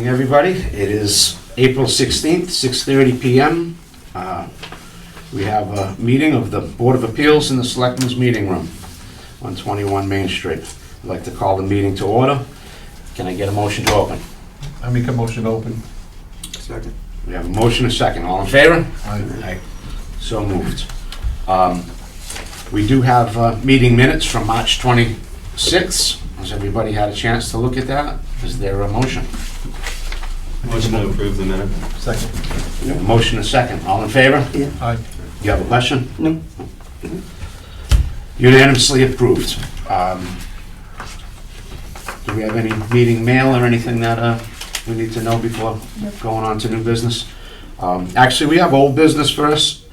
Evening, everybody. It is April 16th, 6:30 p.m. We have a meeting of the Board of Appeals in the Selectmen's Meeting Room on 21 Main Street. I'd like to call the meeting to order. Can I get a motion to open? I make a motion to open. Second. We have a motion and a second. All in favor? Aye. Aye. So moved. We do have meeting minutes from March 26th. Has everybody had a chance to look at that? Is there a motion? Motion to approve the minute. Second. We have a motion and a second. All in favor? Yeah. Aye. You have a question? No. Unanimously approved. Do we have any meeting mail or anything that we need to know before going on to new business? Actually, we have old business first.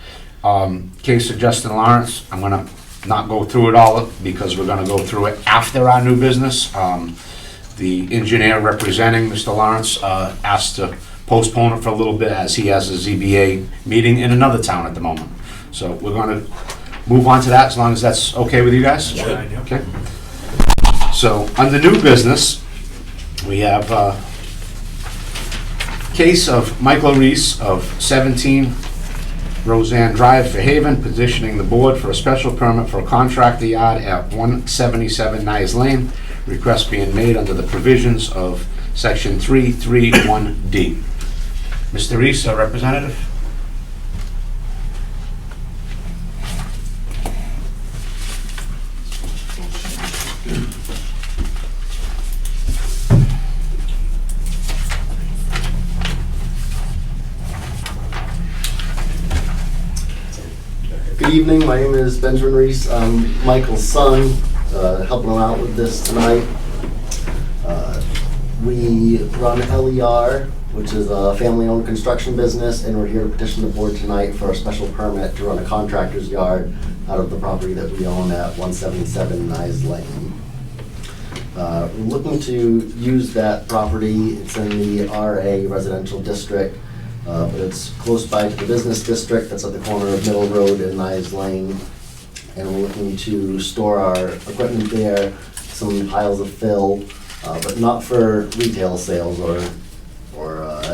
Case of Justin Lawrence. I'm gonna not go through it all because we're gonna go through it after our new business. The engineer representing Mr. Lawrence asked to postpone it for a little bit as he has a ZBA meeting in another town at the moment. So we're gonna move on to that as long as that's okay with you guys? Sure. Okay. So, under new business, we have a case of Michael Reese of 17 Roseanne Drive, Fairhaven, petitioning the board for a special permit for a contractor yard at 177 Nice Lane. Request being made under the provisions of section 331D. Mr. Reese, our representative? Good evening, my name is Benjamin Reese. I'm Michael's son, helping him out with this tonight. We run LER, which is a family-owned construction business, and we're here to petition the board tonight for a special permit to run a contractor's yard out of the property that we own at 177 Nice Lane. We're looking to use that property. It's in the RA residential district. But it's close by to the business district that's at the corner of Middle Road and Nice Lane. And we're looking to store our equipment there, some piles of fill, but not for retail sales or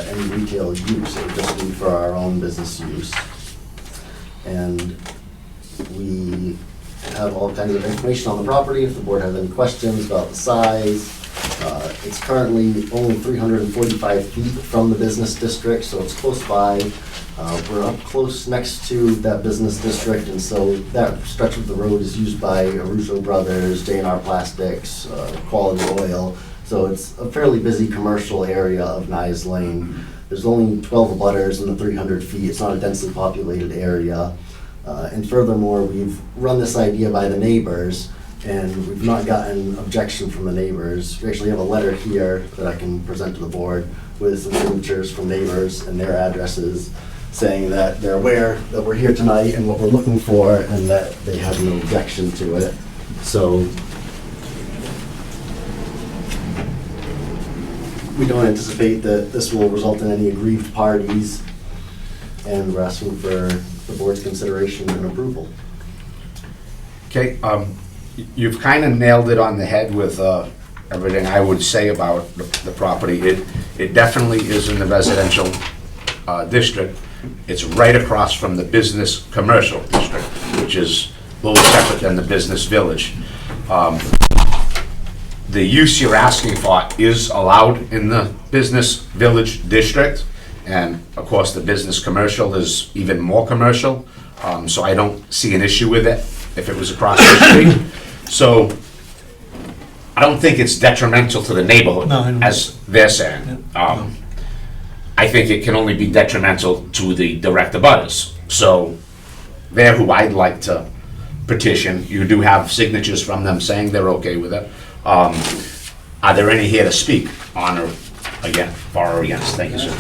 any retail use. It would just be for our own business use. And we have all kinds of information on the property if the board has any questions about the size. It's currently only 345 feet from the business district, so it's close by. We're up close next to that business district, and so that stretch of the road is used by Russo Brothers, J&R Plastics, Quality Oil. So it's a fairly busy commercial area of Nice Lane. There's only 12 abutters in the 300 feet. It's not a densely populated area. And furthermore, we've run this idea by the neighbors, and we've not gotten objection from the neighbors. We actually have a letter here that I can present to the board with some signatures from neighbors and their addresses saying that they're aware that we're here tonight and what we're looking for and that they have no objection to it. So we don't anticipate that this will result in any aggrieved parties, and we're asking for the board's consideration and approval. Okay, you've kind of nailed it on the head with everything I would say about the property. It definitely is in the residential district. It's right across from the business commercial district, which is a little separate than the business village. The use you're asking for is allowed in the business village district, and of course the business commercial is even more commercial, so I don't see an issue with it if it was across the street. So I don't think it's detrimental to the neighborhood, as they're saying. I think it can only be detrimental to the direct abutters. So they're who I'd like to petition. You do have signatures from them saying they're okay with it. Are there any here to speak on or again, for or against? Thank you, sir.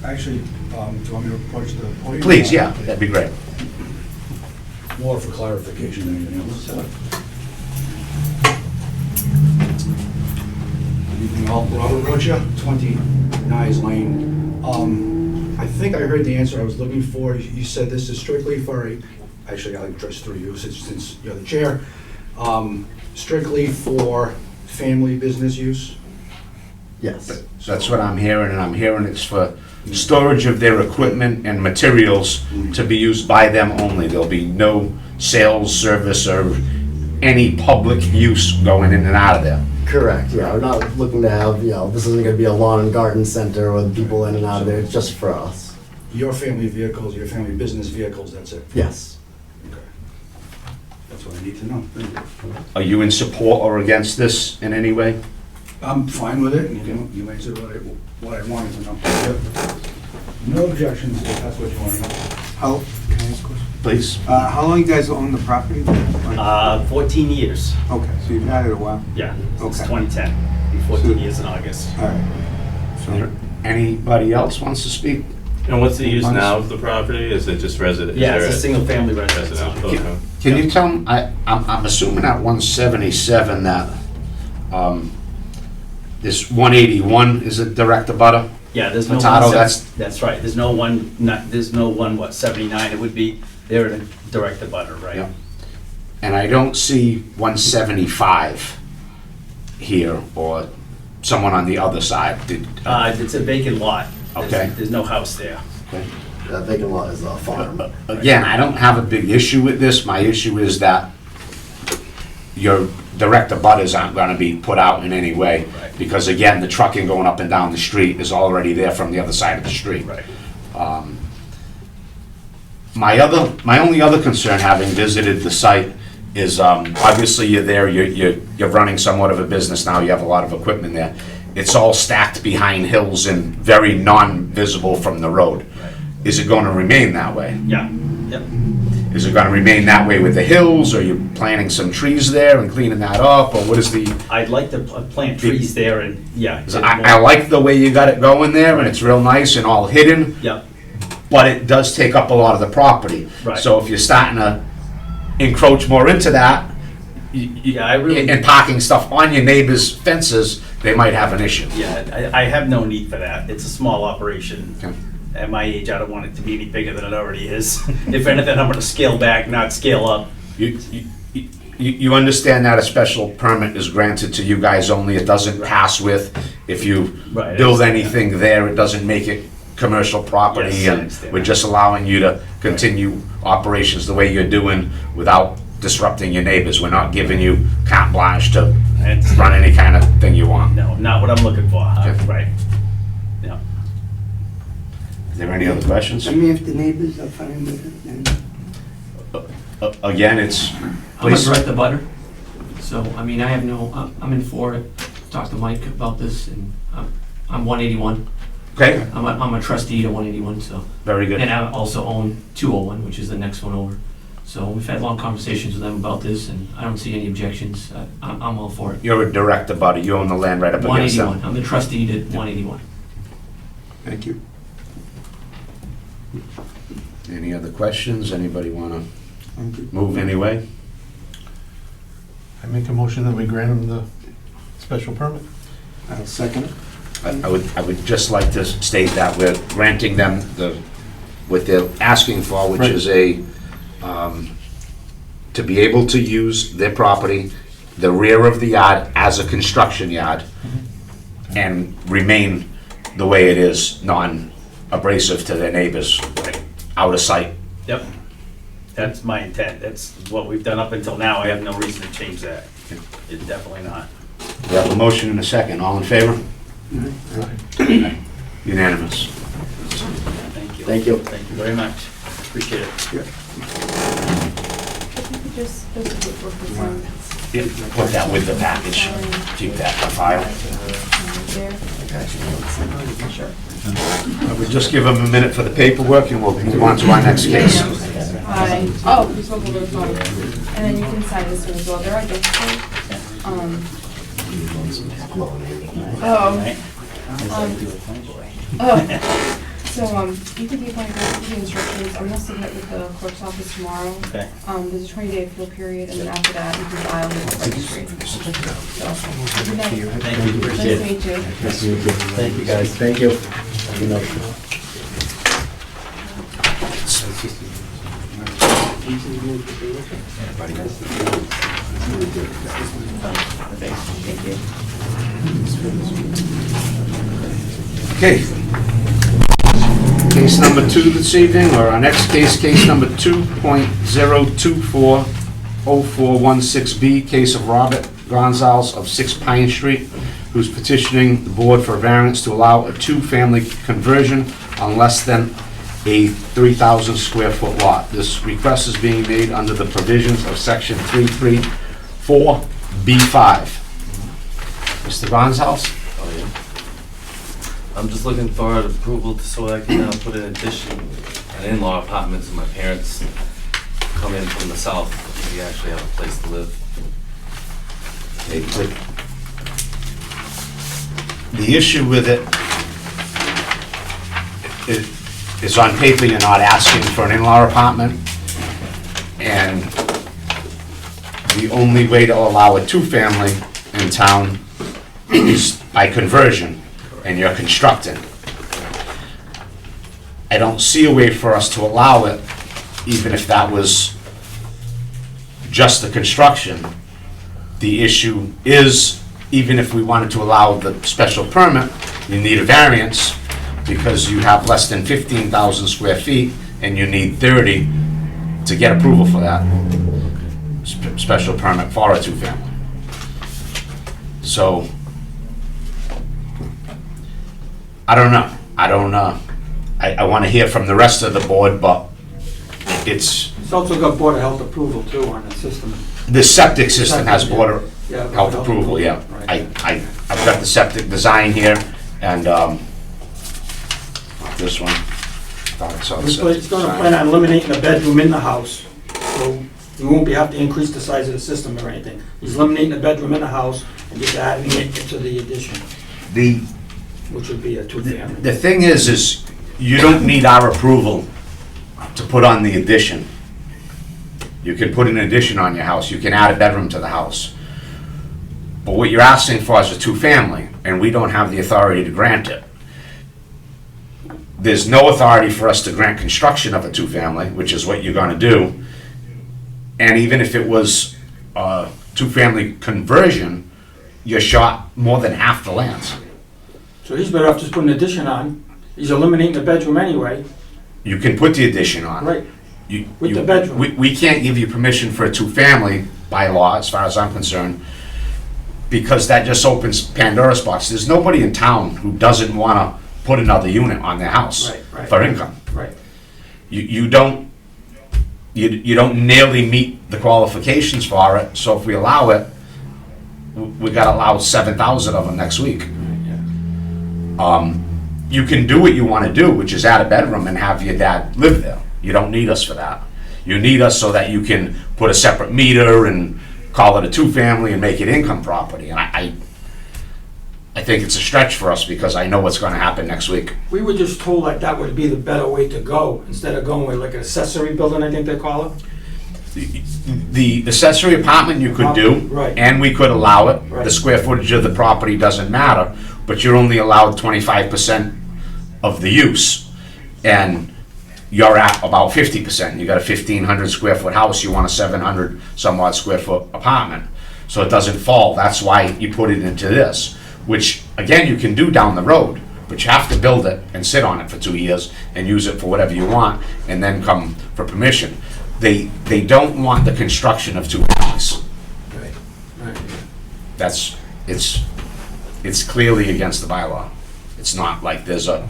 Actually, do you want me to approach the podium? Please, yeah, that'd be great. More for clarification than anything else. Good evening all. Robert Rocha, 20 Nice Lane. I think I heard the answer I was looking for. You said this is strictly for actually I'll address through you since you're the chair. Strictly for family business use? Yes. That's what I'm hearing, and I'm hearing it's for storage of their equipment and materials to be used by them only. There'll be no sales, service, or any public use going in and out of there. Correct, yeah, we're not looking to have, this isn't gonna be a lawn and garden center with people in and out of there, it's just for us. Your family vehicles, your family business vehicles, that's it? Yes. Okay. That's what I need to know. Thank you. Are you in support or against this in any way? I'm fine with it, and you answered what I wanted to know. Yep. No objections, if that's what you want to know. How, can I ask a question? Please. How long you guys own the property? 14 years, Okay, so you've had it a while? yeah, since Okay. 2010, be 14 years in August. All right. So, Anybody else wants to speak? And what's the use now of the property? Is it just resident? Yeah, it's a single-family residence. Residential, okay. Can you tell me, I'm assuming at 177 that, this 181 is a direct abutter? Yeah, there's no Potato, one, that's- that's right, there's no one, there's no one, 79, it would be, they're in a direct abutter, right? Yeah. And I don't see 175 here, or someone on the other side. It's a vacant lot. Okay. There's no house there. That vacant lot is a farm. Again, I don't have a big issue with this. My issue is that your direct abutters aren't gonna be put out in any way. Right. Because again, the trucking going up and down the street is already there from the other side of the street. Right. My only other concern, having visited the site, is obviously you're there, you're running somewhat of a business now, you have a lot of equipment there. It's all stacked behind hills and very non-visible from the road. Right. Is it gonna remain that way? Yeah, yep. Is it gonna remain that way with the hills? Are you planting some trees there and cleaning that up, or what is the? I'd like to plant trees there and, yeah. 'Cause I like the way you got it going there, and it's real nice and all hidden, Yep, but it does take up a lot of the property. Right. So if you're starting to encroach more into that, yeah, I really, and parking stuff on your neighbor's fences, they might have an issue. yeah, I have no need for that. It's a small operation. Okay. At my age, I don't want it to be any bigger than it already is. If anything, I'm gonna scale back, not scale up. You understand that a special permit is granted to you guys only, it doesn't pass with, if you Right, I build understand anything there, it doesn't make it commercial property, Yes, I and understand we're that. just allowing you to continue operations the way you're doing without disrupting your neighbors. We're not giving you carte blanche to I understand. run any kind of thing you want. No, not what I'm looking for. Okay. Right. Yeah. Is there any other questions? I mean, if the neighbors are fine with it, then. Again, it's, I'm a please, direct abutter, so, I mean, I have no, I'm in for it. Talked to Mike about this, and I'm 181. okay, I'm a trustee to 181, so. very And good. I also own 201, which is the next one over. So we've had long conversations with them about this, and I don't see any objections. I'm all for it. You're a direct abutter, you own the land right up against them. 181, I'm the trustee to 181. Thank you. Any other questions? Anybody wanna Thank you. move anyway? I make a motion that we grant them the special permit. I'll second it. I would just like to state that we're granting them what they're asking for, which Right. is to be able to use their property, the rear of the yard as a construction yard, and remain the way it is, non-abrasive to their neighbors, out of sight. Yep. That's my intent. That's what we've done up until now. I have no reason to change that. It's definitely not. We have a motion and a second. All in favor? Unanimous. Thank you. Thank you. Thank you very much. Appreciate it. If you could just, those are good for some. Yeah, put that with the package. Keep that in file. There. Sure. We'll just give them a minute for the paperwork and we'll move on to our next case. Oh, you spoke over the phone. And then you can sign this one as well. They're identical. So, you can take my the instructions. I'm gonna submit with the clerk's office tomorrow. Okay. There's a 20-day appeal period, and then after that, you can file with the registry. So, good night. Thank you. Appreciate Nice it. to meet you. Thank you, guys. Thank you. Thank you. Okay. Case number 2 this evening, or our next case number 2.0240416B, case of Robert Gonzalez of 6 Pine Street, who's petitioning the board for a variance to allow a 2-family conversion on less than a 3,000 square foot lot. This request is being made under the provisions of section 334B5. Mr. Gonzalez? Oh, yeah. I'm just looking for approval so I can put an addition, an in-law apartment, so my parents come in from the south. We actually have a place to live. The issue with it is on paper, you're not asking for an in-law apartment, and the only way to allow a 2-family in town is by conversion, and you're constructing. I don't see a way for us to allow it, even if that was just the construction. The issue is, even if we wanted to allow the special permit, you need a variance because you have less than 15,000 square feet and you need 30 to get approval for that special permit for a 2-family. So, I don't know. I want to hear from the rest of the board, but it's, It's also got Board of Health approval too on the system. the septic system has Board of Yeah, Health approval, yeah. Right. I've got the septic design here, and, this one. Thought I saw the septic It's gonna design. plan on eliminating a bedroom in the house, so you won't have to increase the size of the system or anything. He's eliminating a bedroom in the house and just adding it into the addition, The, which would be a 2-family. the thing is you don't need our approval to put on the addition. You can put an addition on your house, you can add a bedroom to the house. But what you're asking for is a 2-family, and we don't have the authority to grant it. There's no authority for us to grant construction of a 2-family, which is what you're gonna do. And even if it was a 2-family conversion, you're short more than half the land. So he's better off just putting an addition on. He's eliminating the bedroom anyway. You can put the addition on. Right. You- With you- the bedroom. We can't give you permission for a 2-family by law, as far as I'm concerned, because that just opens Pandora's box. There's nobody in town who doesn't wanna put another unit on their house Right. for income. Right. You don't nearly meet the qualifications for it, so if we allow it, we gotta allow 7,000 of them next week. You can do what you wanna do, which is add a bedroom and have your dad live there. You don't need us for that. You need us so that you can put a separate meter and call it a 2-family and make it income property. And I think it's a stretch for us because I know what's gonna happen next week. We were just told that that would be the better way to go, instead of going with like an accessory building, I think they call it. The accessory apartment you could do, Right. and we could allow it. Right. The square footage of the property doesn't matter, but you're only allowed 25% of the use. And you're at about 50%. You got a 1,500 square foot house, you want a 700 some odd square foot apartment. So it doesn't fall. That's why you put it into this, which again, you can do down the road, but you have to build it and sit on it for 2 years and use it for whatever you want, and then come for permission. They don't want the construction of 2 families. Right. It's clearly against the bylaw. It's not like there's a,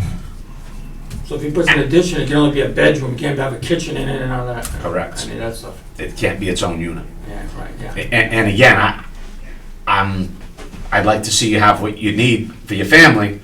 So if he puts an addition, it can only be a bedroom, it can't have a kitchen in it and all that. Correct. I mean, that stuff. it can't be its own unit. Yeah, right, yeah. And again, I'd like to see you have what you need for your family,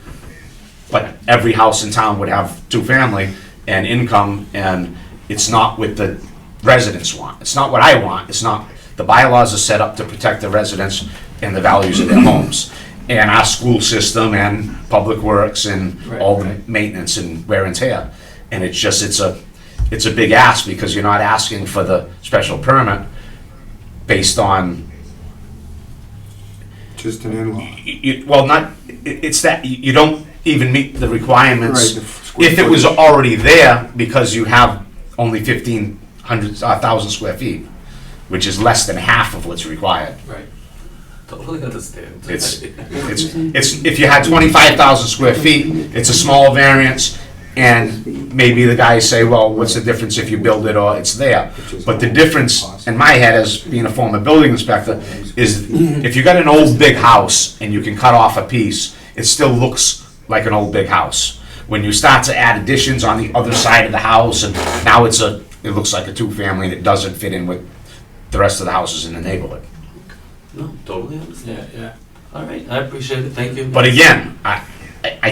but every house in town would have 2-family and income, and it's not what the residents want. It's not what I want. It's not, the bylaws are set up to protect the residents and the values of their homes, and our school system and public works and Right, all the right. maintenance and wear and tear. And it's just, it's a big ask because you're not asking for the special permit based on, Just an in-law. well, not, it's that, you don't even meet the requirements. Right, the square If it was footage. already there, because you have only 1,000 square feet, which is less than half of what's required. Right. Totally understand. If you had 25,000 square feet, it's a small variance, and maybe the guys say, well, what's the difference if you build it or it's there? But the difference, in my head as being a former building inspector, is if you got an old big house and you can cut off a piece, it still looks like an old big house. When you start to add additions on the other side of the house, and now it looks like a two-family, and it doesn't fit in with the rest of the houses in the neighborhood. No, totally understand. Yeah. All right, I appreciate it, thank you. But again, I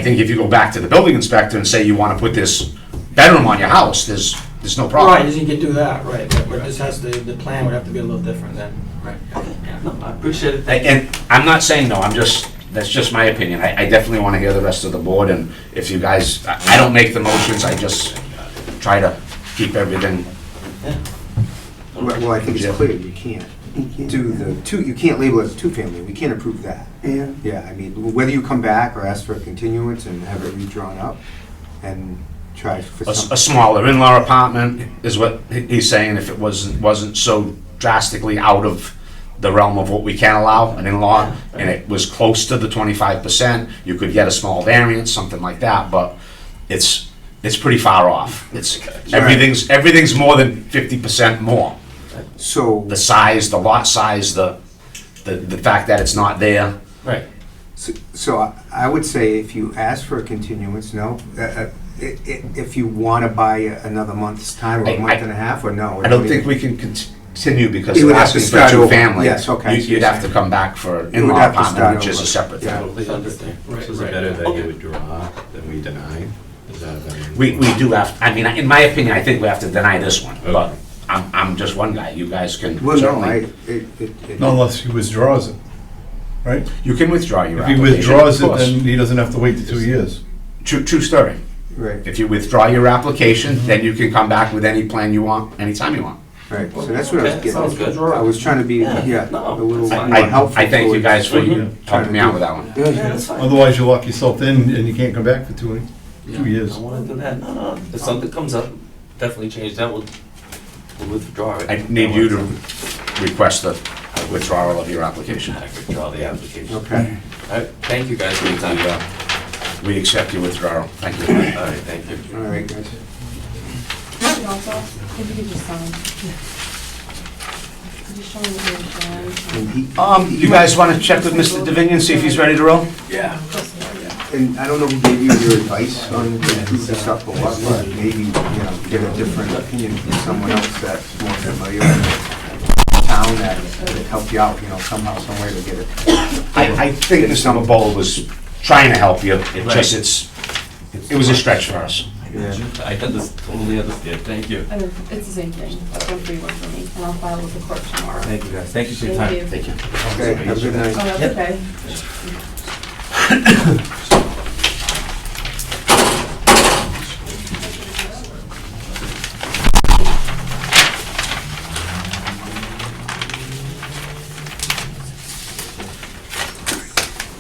think if you go back to the building inspector and say you want to put this bedroom on your house, there's no Right, problem. you can do that, right, but this has to, the plan would have to be a little different then. Right. Yeah. No, I appreciate it, thank you. And I'm not saying no, that's just my opinion. I definitely want to hear the rest of the board, and if you guys, I don't make the motions, I just try to keep everything. Well, I think it's clear, you can't do the two, you can't label it as a two-family, we can't approve that. Yeah. Yeah, I mean, whether you come back or ask for a continuance and have it redrawn up and try for A some. smaller in-law apartment is what he's saying, if it wasn't so drastically out of the realm of what we can allow, an in-law, and it was close to the 25%, you could get a small variance, something like that, but it's pretty far off. Everything's more than 50% more. So, The size, the lot size, the fact that it's not there. Right. so I would say if you ask for a continuance, no. If you want to buy another month's time or a month and a half, or no? I don't think we can continue because You would they're have to asking for start over. two-family. Yes, okay. You'd have to come back for an You would in-law have to apartment, start which is over. a separate thing. Yeah. Totally understand. So is it better that you withdraw than we deny? Is that a better? We do have, I mean, in my opinion, I think we have to deny this one, but I'm just one guy. You guys can Well, no, certainly, Not unless he withdraws it, right? you can withdraw your If he application. withdraws of it, course. then he doesn't have to wait the 2 years. True story. Right, If you withdraw your application, then you can come back with any plan you want, anytime you want. right, so that's what I was Okay, sounds getting, good. I was trying to be, Yeah, a no, little that's more fine. helpful. I thank you guys for Mhm. helping me out with that one. Yeah, that's fine. Otherwise, you lock yourself in and you can't come back for 2 years. I wanna do that, no, if something comes up, definitely change that, we'll withdraw it. I need you to request the withdrawal of your application. I withdraw the application. Okay. All right, thank you guys for your time. We accept your withdrawal. Thank you. All right, thank you. All right, guys. And also, if you could just sign. Could you show me what you're showing? You guys want to check with Mr. Davinian, see if he's ready to roll? And I don't know who gave you your advice on the stuff or what, but maybe, get a different opinion from someone else that's more familiar with the town that could help you out, somehow, some way to get it. I think Mr. Mabola was trying to help you. It just, it was a stretch for us. Yeah. I totally understand, thank you. I mean, it's the same thing, one for you, one for me, and I'll file with the court tomorrow. Thank you guys, thank you for your Thank time. you. Thank you. Okay, have a good night. Oh, that's okay.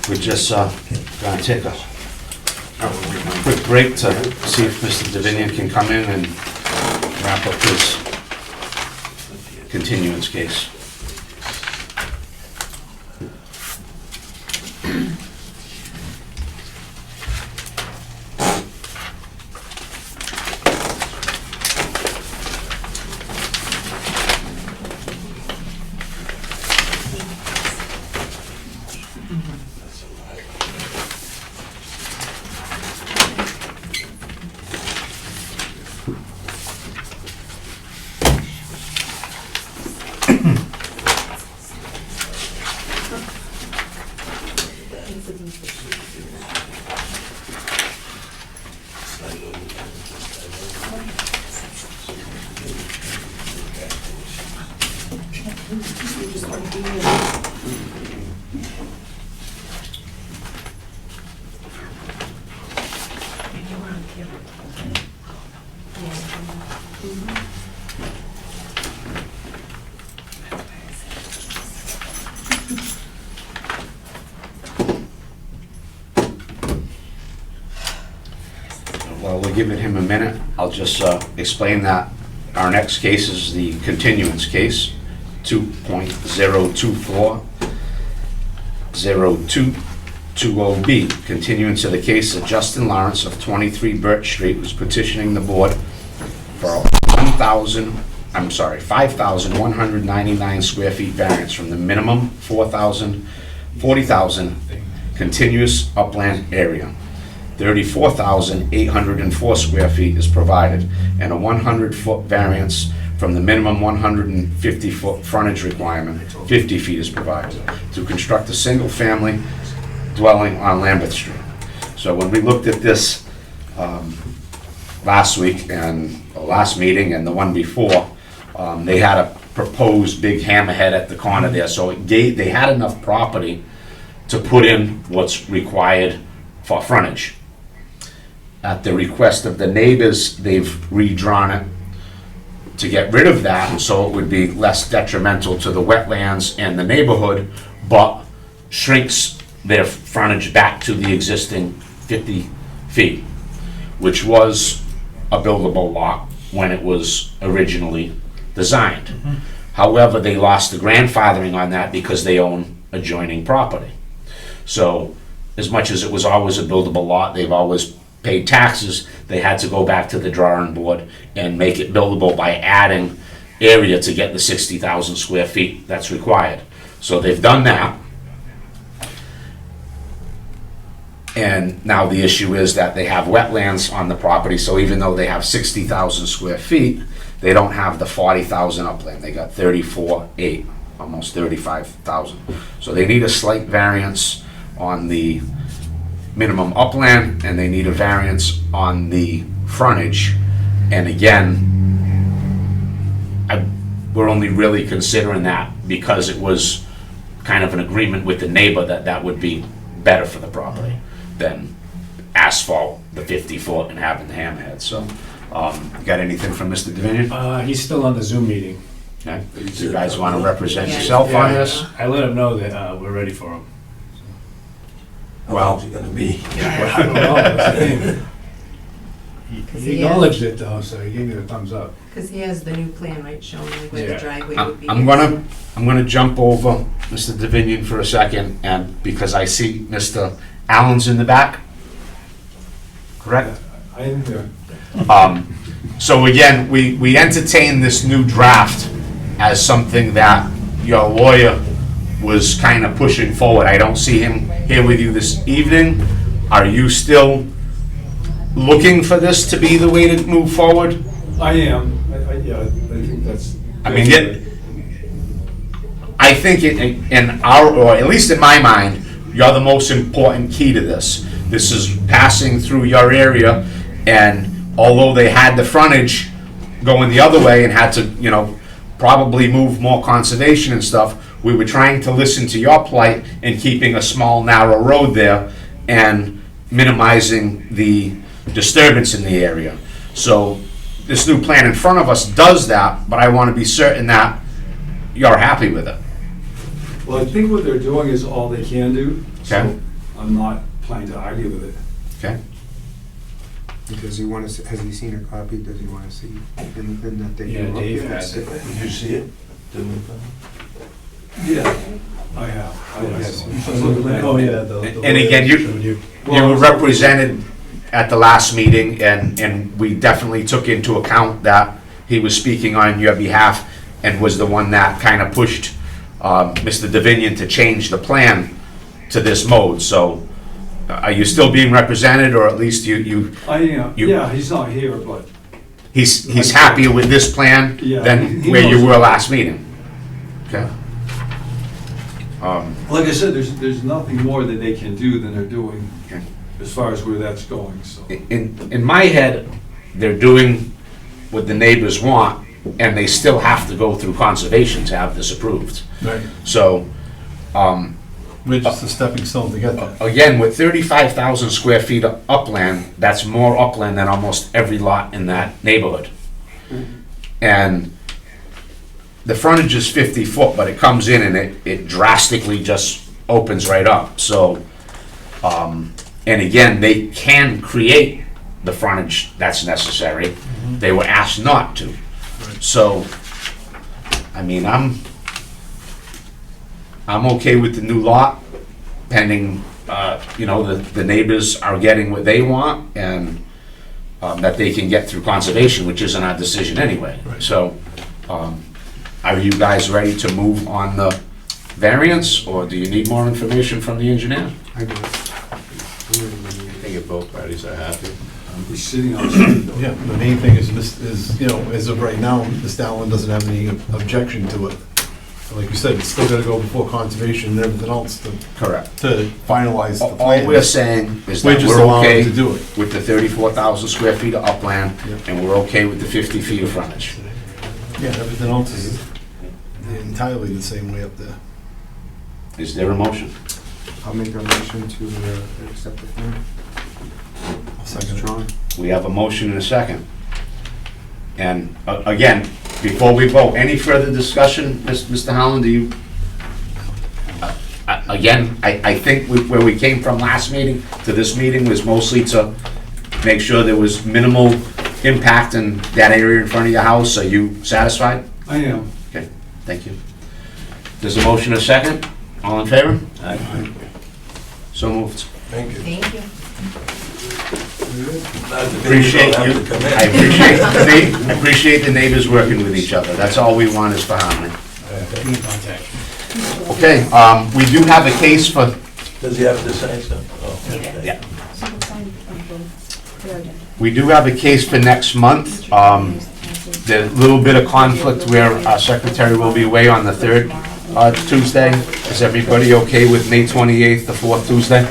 We're just gonna take a quick break to see if Mr. Davinian can come in and wrap up his continuance case. While we're giving him a minute, I'll just explain that our next case is the continuance case, 2.024. 0220B, continuance of the case of Justin Lawrence of 23 Birch Street, was petitioning the board for 5,199 square feet variance from the minimum 40,000 continuous upland area. 34,804 square feet is provided, and a 100-foot variance from the minimum 150-foot frontage requirement, 50 feet is provided, to construct a single-family dwelling on Lambeth Street. So when we looked at this last week and last meeting and the one before, they had a proposed big hammerhead at the corner there, so they had enough property to put in what's required for frontage. At the request of the neighbors, they've redrawn it to get rid of that, so it would be less detrimental to the wetlands and the neighborhood, but shrinks their frontage back to the existing 50 feet, which was a buildable lot when it was originally designed. However, they lost the grandfathering on that because they own adjoining property. So as much as it was always a buildable lot, they've always paid taxes, they had to go back to the drawing board and make it buildable by adding area to get the 60,000 square feet that's required. So they've done that. And now the issue is that they have wetlands on the property, so even though they have 60,000 square feet, they don't have the 40,000 upland. They got 34,800, almost 35,000. So they need a slight variance on the minimum upland, and they need a variance on the frontage. And again, we're only really considering that because it was kind of an agreement with the neighbor that that would be better for the property than asphalt the 50-foot and having the hammerhead. So, you got anything from Mr. Davinian? He's still on the Zoom meeting. Okay. Do you guys want to represent yourself on this? I let him know that we're ready for him. Well, I don't know, that's the thing. He acknowledged it though, so he gave me the thumbs up. Because he has the new plan, right, showing like where the Yeah. driveway would be. I'm gonna jump over Mr. Davinian for a second, and because I see Mr. Allen's in the back, correct? I am here. So again, we entertain this new draft as something that your lawyer was kind of pushing forward. I don't see him here with you this evening. Are you still looking for this to be the way to move forward? I am. Yeah, I think that's. I mean, I think in our, or at least in my mind, you're the most important key to this. This is passing through your area, and although they had the frontage going the other way and had to, probably move more conservation and stuff, we were trying to listen to your plight and keeping a small, narrow road there and minimizing the disturbance in the area. So this new plan in front of us does that, but I want to be certain that you're happy with it. Well, I think what they're doing is all they can do, Okay. so I'm not planning to argue with it. Okay? Does he want to, has he seen a copy? Does he want to see anything that they Yeah, do up Dave here? has it. Did you see it? Yeah, I have. Oh, yeah. And again, you were represented at the last meeting, and we definitely took into account that he was speaking on your behalf and was the one that kind of pushed Mr. Davinian to change the plan to this mode. So are you still being represented, or at least you I am, yeah, he's not here, but. he's happier with this plan Yeah, than he where you knows. were last meeting? Okay. Like I said, there's nothing more that they can do than they're doing Okay. as far as where that's going, so. In my head, they're doing what the neighbors want, and they still have to go through conservation to have this approved. Right. So, We're just a stepping stone to get there. again, with 35,000 square feet of upland, that's more upland than almost every lot in that neighborhood. And the frontage is 50 foot, but it comes in and it drastically just opens right up. So, and again, they can create the frontage that's necessary. They were asked not to. So, I mean, I'm okay with the new lot. pending, the neighbors are getting what they want, and that they can get through conservation, which isn't our decision anyway. So, are you guys ready to move on the variance, or do you need more information from the engineer? I do. I think if both parties are happy. He's sitting outside though. Yeah, the main thing is, as of right now, Mr. Allen doesn't have any objection to it. Like you said, it's still gotta go before conservation and everything else Correct. to finalize the All plan. we're saying is We're that just we're allowing okay to do it. with the 34,000 square feet of upland, Yeah. and we're okay with the 50 feet of frontage. Yeah, everything else is entirely the same way up there. Is there a motion? I'll make a motion to accept the plan. I'll second it. Strong. We have a motion and a second. And again, before we vote, any further discussion, Mr. Howland, do you? Again, I think where we came from last meeting to this meeting was mostly to make sure there was minimal impact in that area in front of your house. Are you satisfied? I am. Okay, thank you. There's a motion and a second. All in favor? Aye. So moved. Thank you. Appreciate you. I appreciate the neighbors working with each other. That's all we want is for harmony. Okay, we do have a case for, Does he have to say something? yeah. We do have a case for next month. There's a little bit of conflict where our secretary will be away on the third Tuesday. Is everybody okay with May 28th, the fourth Tuesday?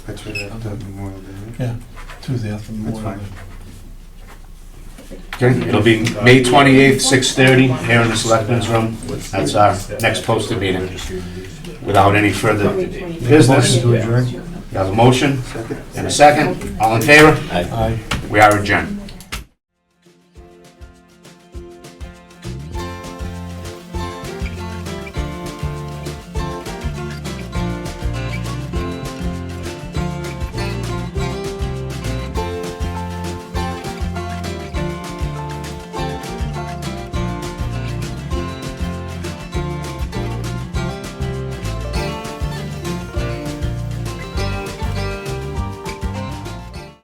That's what I have to Memorial Day. Yeah, Tuesday after That's Memorial fine. Day. Okay, it'll be May 28th, 6:30, here in the Selectmen's Room. That's our next posted meeting. Without any further business, Motion to adjourn. we have a motion and a second. All in favor? Aye. We are adjourned.